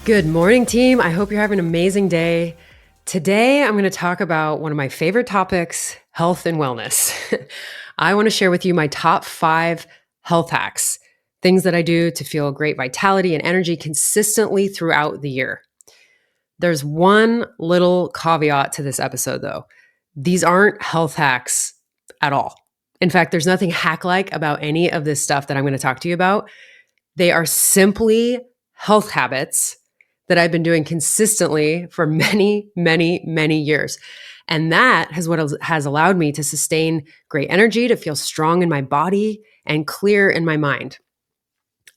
Good morning, team. I hope you're having an amazing day. Today, I'm going to talk about one of my favorite topics, health and wellness. I want to share with you my top 5 health hacks, things that I do to feel great vitality and energy consistently throughout the year. There's one little caveat to this episode, though. These aren't health hacks at all. In fact, there's nothing hack-like about any of this stuff that I'm going to talk to you about. They are simply health habits that I've been doing consistently for many, many, many years. And that has allowed me to sustain great energy, to feel strong in my body and clear in my mind.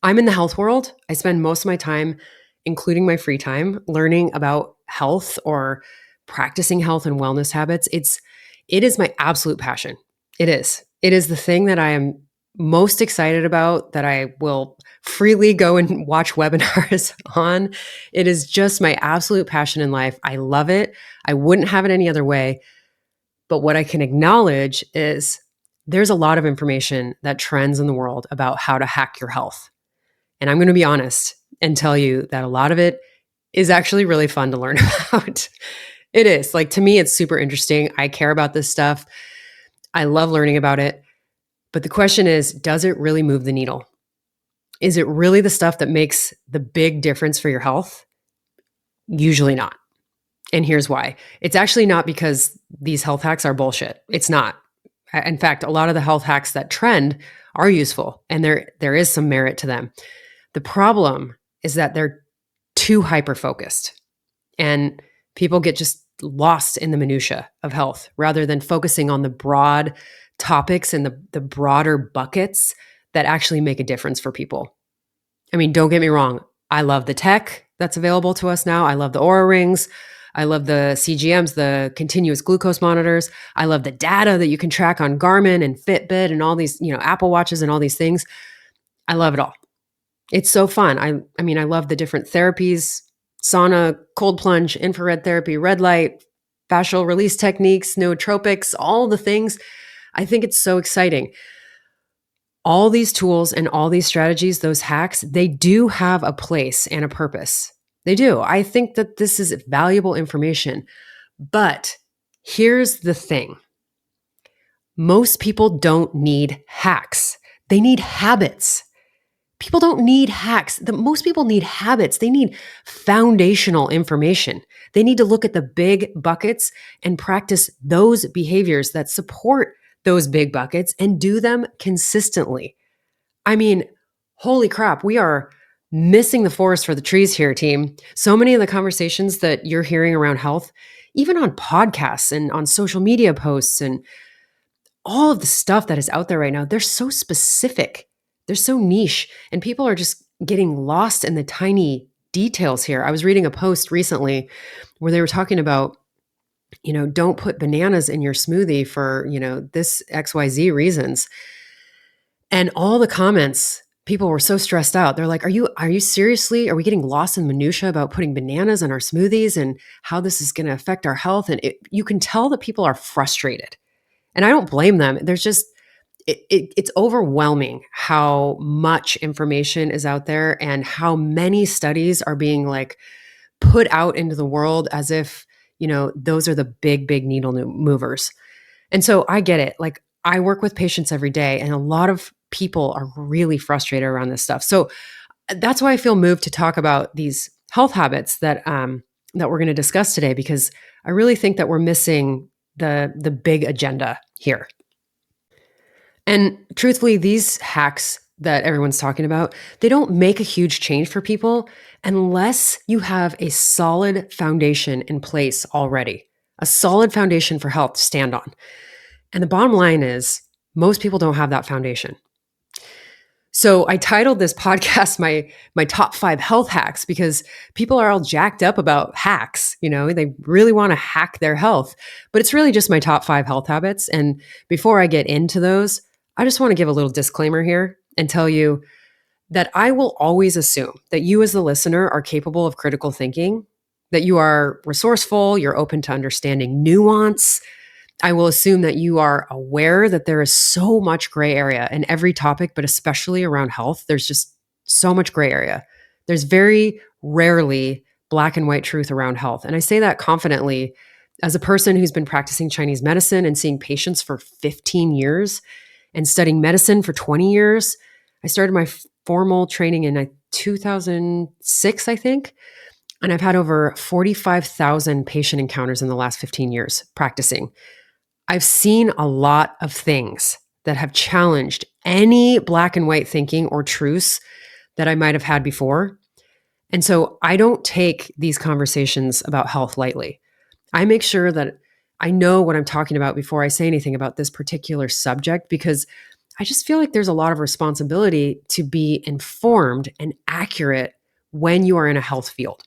I'm in the health world. I spend most of my time, including my free time, learning about health or practicing health and wellness habits. It is my absolute passion. It is. It is the thing that I am most excited about, that I will freely go and watch webinars on. It is just my absolute passion in life. I love it. I wouldn't have it any other way. But what I can acknowledge is there's a lot of information that trends in the world about how to hack your health. And I'm going to be honest and tell you that a lot of it is actually really fun to learn about. It is. Like, to me, it's super interesting. I care about this stuff. I love learning about it. But the question is, does it really move the needle? Is it really the stuff that makes the big difference for your health? Usually not. And here's why. It's actually not because these health hacks are bullshit. It's not. In fact, a lot of the health hacks that trend are useful, and there is some merit to them. The problem is that they're too hyper-focused, and people get just lost in the minutia of health rather than focusing on the broad topics and the broader buckets that actually make a difference for people. I mean, don't get me wrong. I love the tech that's available to us now. I love the Oura rings. I love the CGMs, the continuous glucose monitors. I love the data that you can track on Garmin and Fitbit and all these, Apple Watches and all these things. I love it all. It's so fun. I mean, I love the different therapies: sauna, cold plunge, infrared therapy, red light, fascial release techniques, nootropics, all the things. I think it's so exciting. All these tools and all these strategies, those hacks, they do have a place and a purpose. They do. I think that this is valuable information. But here's the thing. Most people don't need hacks. They need habits. People don't need hacks. Most people need habits. They need foundational information. They need to look at the big buckets and practice those behaviors that support those big buckets and do them consistently. I mean, holy crap, we are missing the forest for the trees here, team. So many of the conversations that you're hearing around health, even on podcasts and on social media posts and all of the stuff that is out there right now, they're so specific. They're so niche, and people are just getting lost in the tiny details here. I was reading a post recently where they were talking about, don't put bananas in your smoothie for, this XYZ reasons. And all the comments, people were so stressed out. They're like, are you seriously, are we getting lost in minutia about putting bananas in our smoothies and how this is going to affect our health? And you can tell that people are frustrated. And I don't blame them. There's just, it's overwhelming how much information is out there and how many studies are being put out into the world as if, those are the big, big needle movers. And so I get it. I work with patients every day, and a lot of people are really frustrated around this stuff. So that's why I feel moved to talk about these health habits that we're going to discuss today, because I really think that we're missing the big agenda here. And truthfully, these hacks that everyone's talking about, they don't make a huge change for people unless you have a solid foundation in place already, a solid foundation for health to stand on. And the bottom line is, most people don't have that foundation. So I titled this podcast my top 5 health hacks, because people are all jacked up about hacks. They really want to hack their health, but it's really just my top 5 health habits. And before I get into those, I just want to give a little disclaimer here and tell you that I will always assume that you as the listener are capable of critical thinking, that you are resourceful, you're open to understanding nuance. I will assume that you are aware that there is so much gray area in every topic, but especially around health. There's just so much gray area. There's very rarely black and white truth around health. And I say that confidently as a person who's been practicing Chinese medicine and seeing patients for 15 years and studying medicine for 20 years. I started my formal training in 2006, I think. And I've had over 45,000 patient encounters in the last 15 years practicing. I've seen a lot of things that have challenged any black and white thinking or truths that I might have had before. And so I don't take these conversations about health lightly. I make sure that I know what I'm talking about before I say anything about this particular subject, because I just feel like there's a lot of responsibility to be informed and accurate when you are in a health field.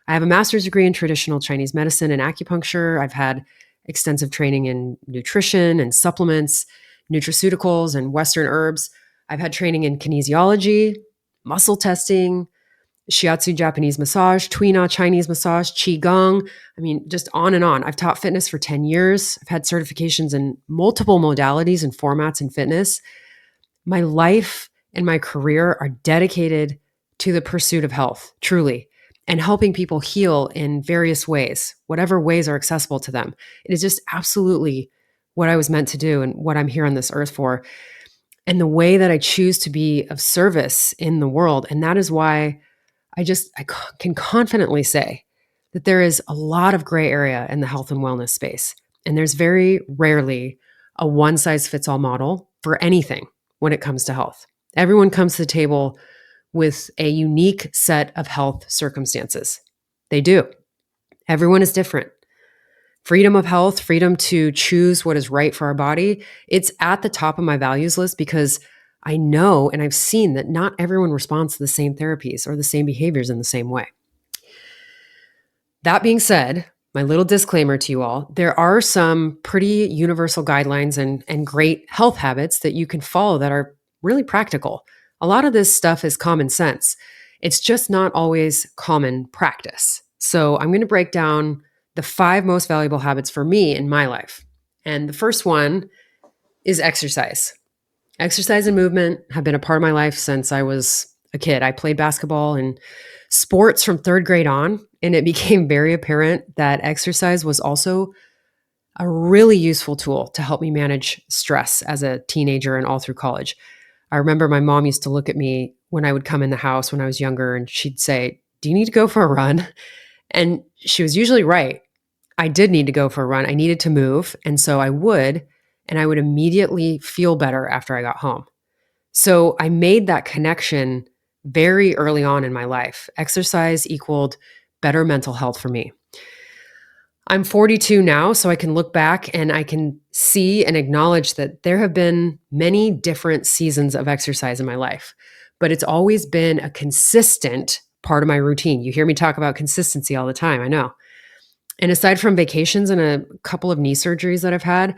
I have a master's degree in traditional Chinese medicine and acupuncture. I've had extensive training in nutrition and supplements, nutraceuticals, and Western herbs. I've had training in kinesiology, muscle testing, shiatsu Japanese massage, Tuina Chinese massage, qigong. I mean, just on and on. I've taught fitness for 10 years. I've had certifications in multiple modalities and formats in fitness. My life and my career are dedicated to the pursuit of health, truly, and helping people heal in various ways, whatever ways are accessible to them. It is just absolutely what I was meant to do and what I'm here on this earth for, and the way that I choose to be of service in the world. And that is why I can confidently say that there is a lot of gray area in the health and wellness space. And there's very rarely a one size fits all model for anything when it comes to health. Everyone comes to the table with a unique set of health circumstances. They do. Everyone is different. Freedom of health, freedom to choose what is right for our body, it's at the top of my values list because I know and I've seen that not everyone responds to the same therapies or the same behaviors in the same way. That being said, my little disclaimer to you all, there are some pretty universal guidelines and great health habits that you can follow that are really practical. A lot of this stuff is common sense. It's just not always common practice. So I'm going to break down the 5 most valuable habits for me in my life. And the first one is exercise. Exercise and movement have been a part of my life since I was a kid. I played basketball and sports from 3rd grade on, and it became very apparent that exercise was also a really useful tool to help me manage stress as a teenager and all through college. I remember my mom used to look at me when I would come in the house when I was younger, and she'd say, "Do you need to go for a run?" And she was usually right. I did need to go for a run. I needed to move. And so I would, and I would immediately feel better after I got home. So I made that connection very early on in my life. Exercise equaled better mental health for me. I'm 42 now, so I can look back and I can see and acknowledge that there have been many different seasons of exercise in my life, but it's always been a consistent part of my routine. You hear me talk about consistency all the time, I know. And aside from vacations and a couple of knee surgeries that I've had,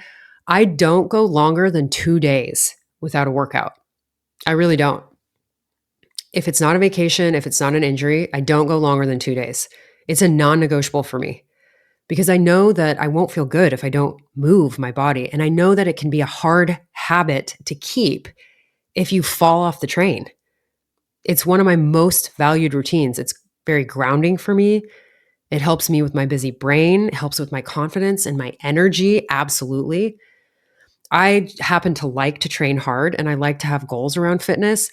I don't go longer than 2 days without a workout. I really don't. If it's not a vacation, if it's not an injury, I don't go longer than 2 days. It's a non-negotiable for me because I know that I won't feel good if I don't move my body. And I know that it can be a hard habit to keep if you fall off the train. It's one of my most valued routines. It's very grounding for me. It helps me with my busy brain. It helps with my confidence and my energy. Absolutely. I happen to like to train hard and I like to have goals around fitness,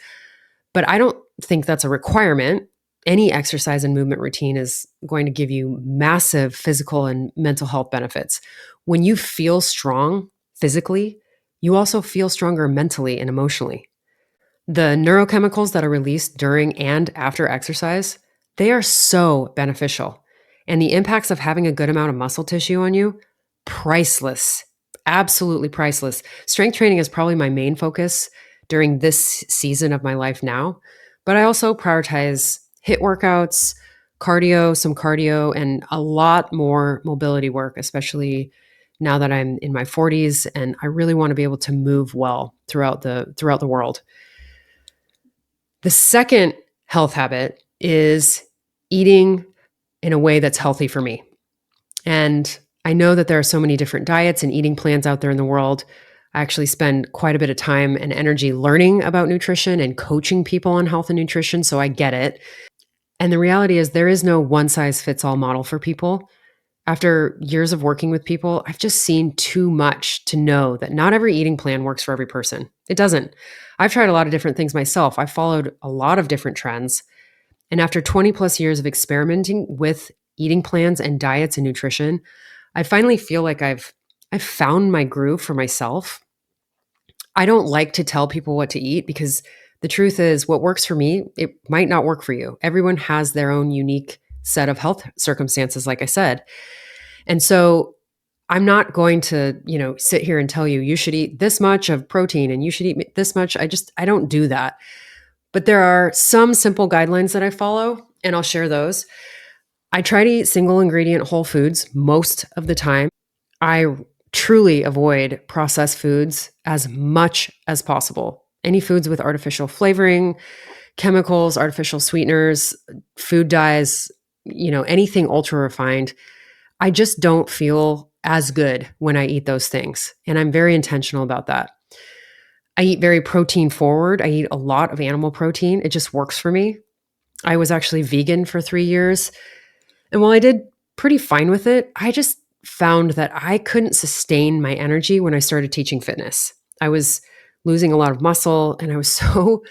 but I don't think that's a requirement. Any exercise and movement routine is going to give you massive physical and mental health benefits. When you feel strong physically, you also feel stronger mentally and emotionally. The neurochemicals that are released during and after exercise, they are so beneficial. And the impacts of having a good amount of muscle tissue on you, priceless, absolutely priceless. Strength training is probably my main focus during this season of my life now, but I also prioritize HIIT workouts, some cardio, and a lot more mobility work, especially now that I'm in my 40s and I really want to be able to move well throughout the world. The second health habit is eating in a way that's healthy for me. And I know that there are so many different diets and eating plans out there in the world. I actually spend quite a bit of time and energy learning about nutrition and coaching people on health and nutrition, so I get it. And the reality is there is no one size fits all model for people. After years of working with people, I've just seen too much to know that not every eating plan works for every person. It doesn't. I've tried a lot of different things myself. I followed a lot of different trends. And after 20 plus years of experimenting with eating plans and diets and nutrition, I finally feel like I've found my groove for myself. I don't like to tell people what to eat because the truth is what works for me, it might not work for you. Everyone has their own unique set of health circumstances, like I said. And so I'm not going to, sit here and tell you you should eat this much of protein and you should eat this much. I don't do that. But there are some simple guidelines that I follow, and I'll share those. I try to eat single ingredient whole foods most of the time. I truly avoid processed foods as much as possible. Any foods with artificial flavoring, chemicals, artificial sweeteners, food dyes, anything ultra refined. I just don't feel as good when I eat those things. And I'm very intentional about that. I eat very protein forward. I eat a lot of animal protein. It just works for me. I was actually vegan for 3 years. And while I did pretty fine with it, I just found that I couldn't sustain my energy when I started teaching fitness. I was losing a lot of muscle and I was so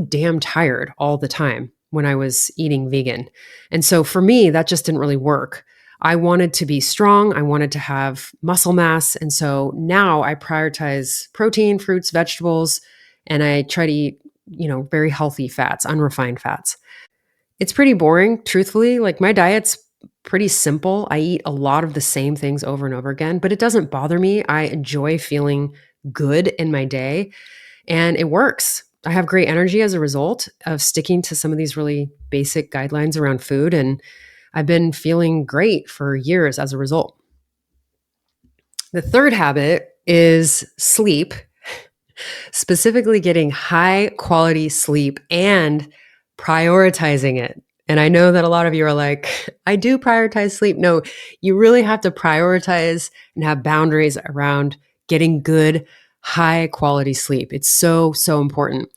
damn tired all the time when I was eating vegan. And so for me, that just didn't really work. I wanted to be strong. I wanted to have muscle mass. And so now I prioritize protein, fruits, vegetables, and I try to eat, very healthy fats, unrefined fats. It's pretty boring, truthfully. Like my diet's pretty simple. I eat a lot of the same things over and over again, but it doesn't bother me. I enjoy feeling good in my day and it works. I have great energy as a result of sticking to some of these really basic guidelines around food. And I've been feeling great for years as a result. The third habit is sleep, specifically getting high quality sleep and prioritizing it. And I know that a lot of you are like, I do prioritize sleep. No, you really have to prioritize and have boundaries around getting good, high quality sleep. It's so, so important.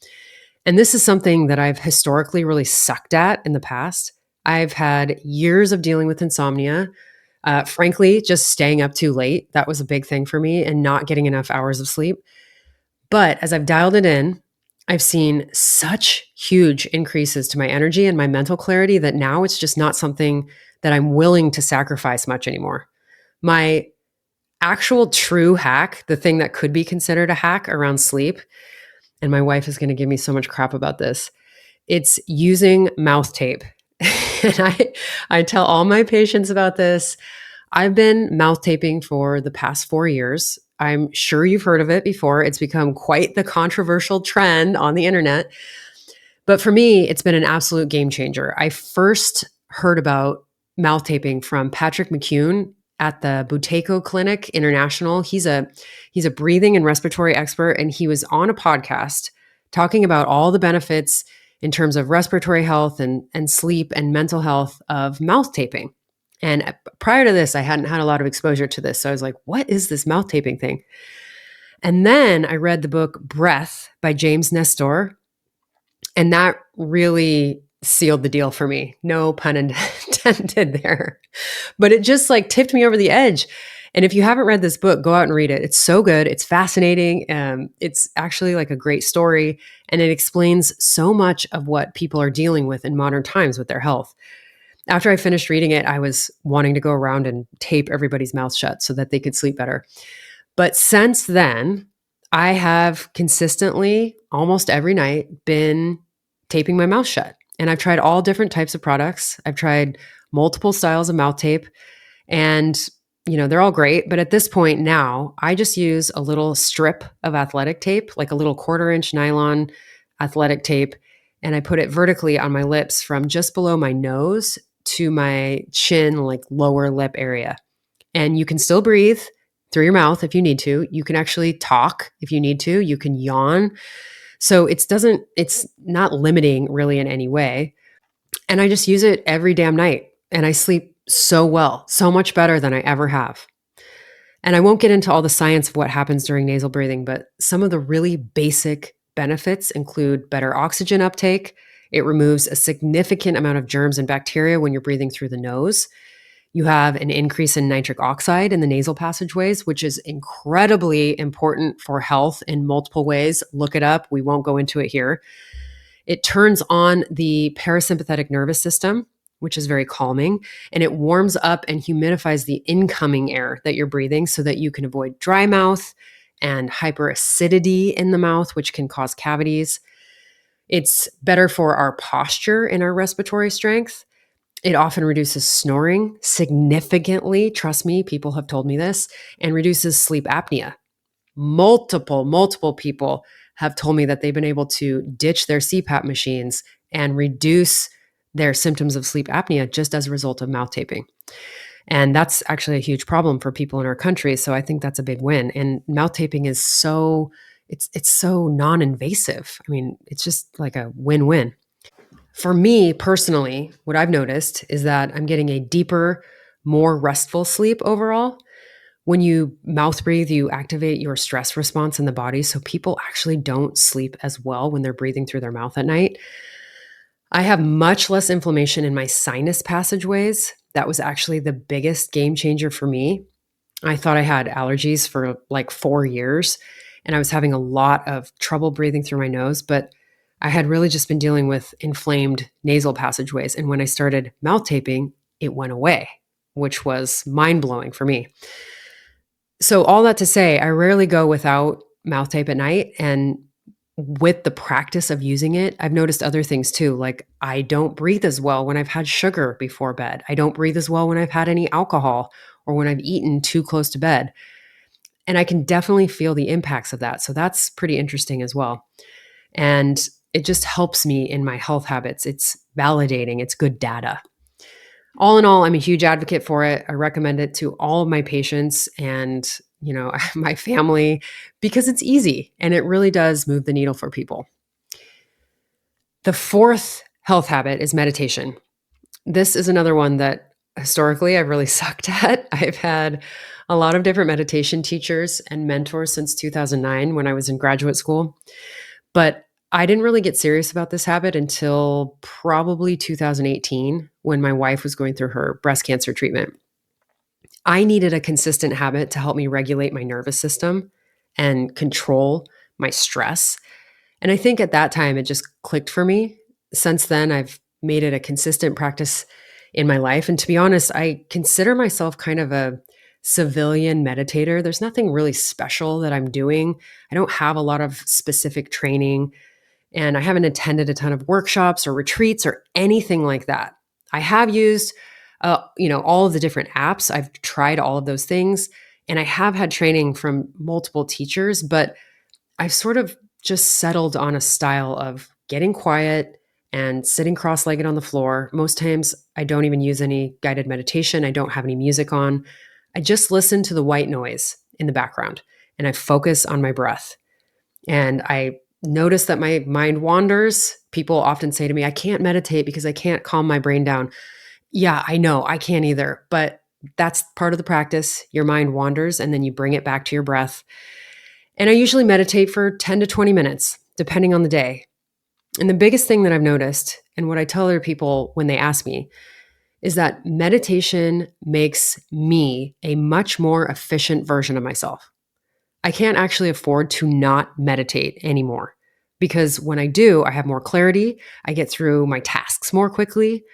And this is something that I've historically really sucked at in the past. I've had years of dealing with insomnia. Frankly, just staying up too late. That was a big thing for me and not getting enough hours of sleep. But as I've dialed it in, I've seen such huge increases to my energy and my mental clarity that now it's just not something that I'm willing to sacrifice much anymore. My actual true hack, the thing that could be considered a hack around sleep, and my wife is going to give me so much crap about this, it's using mouth tape. And I tell all my patients about this. I've been mouth taping for the past 4 years. I'm sure you've heard of it before. It's become quite the controversial trend on the internet. But for me, it's been an absolute game changer. I first heard about mouth taping from Patrick McKeown at the Buteco Clinic International. He's a breathing and respiratory expert, and he was on a podcast talking about all the benefits in terms of respiratory health and sleep and mental health of mouth taping. And prior to this, I hadn't had a lot of exposure to this. So I was like, what is this mouth taping thing? And then I read the book Breath by James Nestor. And that really sealed the deal for me. No pun intended there. But it just like tipped me over the edge. And if you haven't read this book, go out and read it. It's so good. It's fascinating. It's actually like a great story. And it explains so much of what people are dealing with in modern times with their health. After I finished reading it, I was wanting to go around and tape everybody's mouth shut so that they could sleep better. But since then, I have consistently, almost every night, been taping my mouth shut. And I've tried all different types of products. I've tried multiple styles of mouth tape. And, they're all great. But at this point now, I just use a little strip of athletic tape, like a little 1/4-inch nylon athletic tape. And I put it vertically on my lips from just below my nose to my chin, like lower lip area. And you can still breathe through your mouth if you need to. You can actually talk if you need to. You can yawn. So it's not limiting really in any way. And I just use it every damn night. And I sleep so well, so much better than I ever have. And I won't get into all the science of what happens during nasal breathing, but some of the really basic benefits include better oxygen uptake. It removes a significant amount of germs and bacteria when you're breathing through the nose. You have an increase in nitric oxide in the nasal passageways, which is incredibly important for health in multiple ways. Look it up. We won't go into it here. It turns on the parasympathetic nervous system, which is very calming, and it warms up and humidifies the incoming air that you're breathing so that you can avoid dry mouth and hyperacidity in the mouth, which can cause cavities. It's better for our posture and our respiratory strength. It often reduces snoring significantly. Trust me, people have told me this, and reduces sleep apnea. Multiple people have told me that they've been able to ditch their CPAP machines and reduce their symptoms of sleep apnea just as a result of mouth taping. And that's actually a huge problem for people in our country. So I think that's a big win. And mouth taping is it's so non-invasive. I mean, it's just like a win-win. For me personally, what I've noticed is that I'm getting a deeper, more restful sleep overall. When you mouth breathe, you activate your stress response in the body. So people actually don't sleep as well when they're breathing through their mouth at night. I have much less inflammation in my sinus passageways. That was actually the biggest game changer for me. I thought I had allergies for like 4 years, and I was having a lot of trouble breathing through my nose, but I had really just been dealing with inflamed nasal passageways. And when I started mouth taping, it went away, which was mind blowing for me. So, all that to say, I rarely go without mouth tape at night. And with the practice of using it, I've noticed other things too. Like, I don't breathe as well when I've had sugar before bed. I don't breathe as well when I've had any alcohol or when I've eaten too close to bed. And I can definitely feel the impacts of that. So, that's pretty interesting as well. And it just helps me in my health habits. It's validating, it's good data. All in all, I'm a huge advocate for it. I recommend it to all of my patients and, my family because it's easy and it really does move the needle for people. The fourth health habit is meditation. This is another one that historically I've really sucked at. I've had a lot of different meditation teachers and mentors since 2009 when I was in graduate school. But I didn't really get serious about this habit until probably 2018 when my wife was going through her breast cancer treatment. I needed a consistent habit to help me regulate my nervous system and control my stress. And I think at that time it just clicked for me. Since then, I've made it a consistent practice in my life. And to be honest, I consider myself kind of a civilian meditator. There's nothing really special that I'm doing. I don't have a lot of specific training. And I haven't attended a ton of workshops or retreats or anything like that. I have used, all of the different apps. I've tried all of those things, and I have had training from multiple teachers. But I've sort of just settled on a style of getting quiet and sitting cross-legged on the floor. Most times, I don't even use any guided meditation. I don't have any music on. I just listen to the white noise in the background, and I focus on my breath. And I notice that my mind wanders. People often say to me, I can't meditate because I can't calm my brain down. Yeah, I know, I can't either, but that's part of the practice. Your mind wanders and then you bring it back to your breath. And I usually meditate for 10 to 20 minutes, depending on the day. And the biggest thing that I've noticed, and what I tell other people when they ask me, is that meditation makes me a much more efficient version of myself. I can't actually afford to not meditate anymore because when I do, I have more clarity. I get through my tasks more quickly,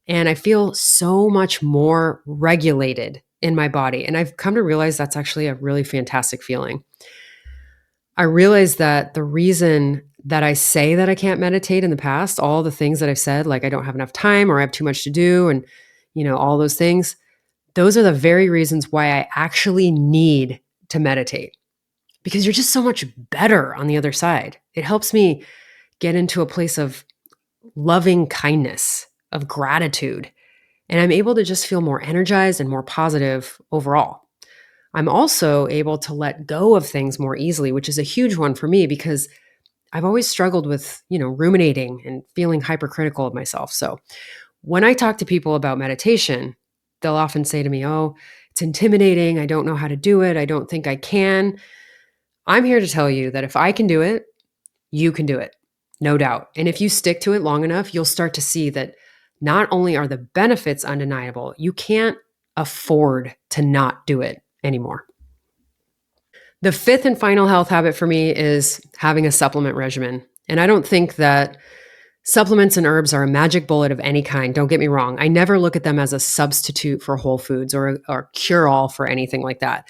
and I feel so much more regulated in my body. And I've come to realize that's actually a really fantastic feeling. I realized that the reason that I say that I can't meditate in the past, all the things that I've said, like I don't have enough time or I have too much to do, and all those things, those are the very reasons why I actually need to meditate. Because you're just so much better on the other side. It helps me get into a place of loving kindness, of gratitude, and I'm able to just feel more energized and more positive overall. I'm also able to let go of things more easily, which is a huge one for me because I've always struggled with, ruminating and feeling hypercritical of myself. So when I talk to people about meditation, they'll often say to me, "Oh, it's intimidating. I don't know how to do it. I don't think I can." I'm here to tell you that if I can do it, you can do it. no doubt. And if you stick to it long enough, you'll start to see that not only are the benefits undeniable, you can't afford to not do it anymore. The fifth and final health habit for me is having a supplement regimen. And I don't think that supplements and herbs are a magic bullet of any kind. Don't get me wrong. I never look at them as a substitute for whole foods or cure-all for anything like that.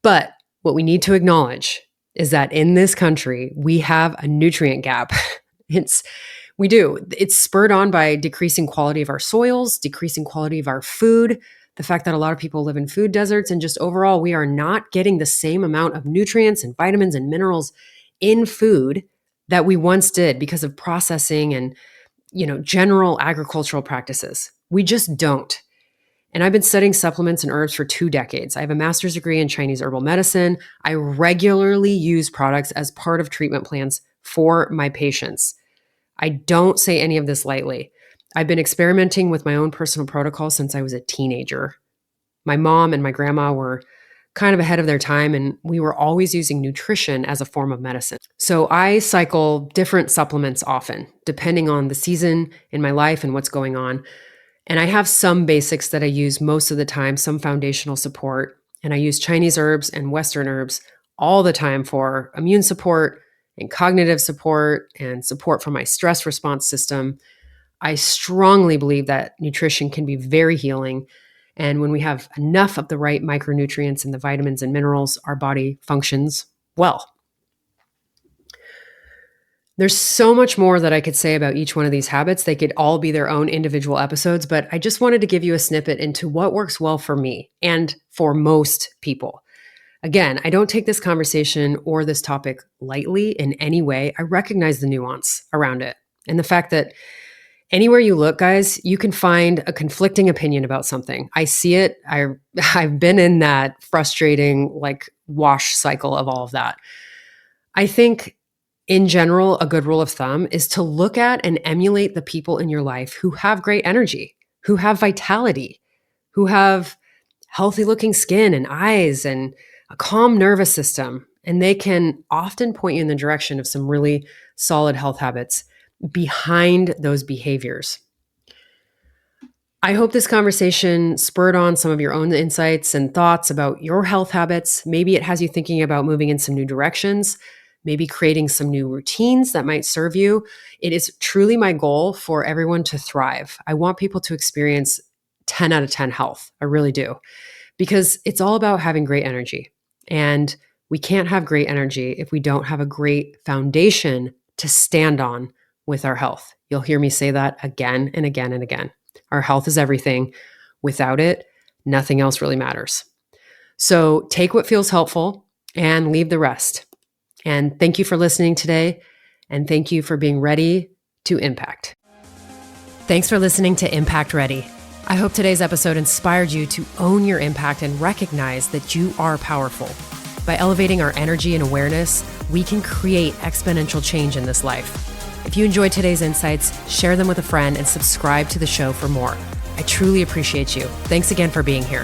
But what we need to acknowledge is that in this country, we have a nutrient gap. We do. It's spurred on by decreasing quality of our soils, decreasing quality of our food, the fact that a lot of people live in food deserts, and just overall, we are not getting the same amount of nutrients and vitamins and minerals in food that we once did because of processing and, general agricultural practices. We just don't. And I've been studying supplements and herbs for 2 decades. I have a master's degree in Chinese herbal medicine. I regularly use products as part of treatment plans for my patients. I don't say any of this lightly. I've been experimenting with my own personal protocol since I was a teenager. My mom and my grandma were kind of ahead of their time, and we were always using nutrition as a form of medicine. So I cycle different supplements often, depending on the season in my life and what's going on. And I have some basics that I use most of the time, some foundational support. And I use Chinese herbs and Western herbs all the time for immune support and cognitive support and support for my stress response system. I strongly believe that nutrition can be very healing. And when we have enough of the right micronutrients and the vitamins and minerals, our body functions well. There's so much more that I could say about each one of these habits. They could all be their own individual episodes, but I just wanted to give you a snippet into what works well for me and for most people. Again, I don't take this conversation or this topic lightly in any way. I recognize the nuance around it and the fact that anywhere you look, guys, you can find a conflicting opinion about something. I see it. I've been in that frustrating wash cycle of all of that. I think in general, a good rule of thumb is to look at and emulate the people in your life who have great energy, who have vitality, who have healthy looking skin and eyes and a calm nervous system. And they can often point you in the direction of some really solid health habits behind those behaviors. I hope this conversation spurred on some of your own insights and thoughts about your health habits. Maybe it has you thinking about moving in some new directions, maybe creating some new routines that might serve you. It is truly my goal for everyone to thrive. I want people to experience 10 out of 10 health. I really do. Because it's all about having great energy. And we can't have great energy if we don't have a great foundation to stand on with our health. You'll hear me say that again and again and again. Our health is everything. Without it, nothing else really matters. So take what feels helpful and leave the rest. And thank you for listening today. And thank you for being ready to impact. Thanks for listening to Impact Ready. I hope today's episode inspired you to own your impact and recognize that you are powerful. By elevating our energy and awareness, we can create exponential change in this life. If you enjoyed today's insights, share them with a friend and subscribe to the show for more. I truly appreciate you. Thanks again for being here.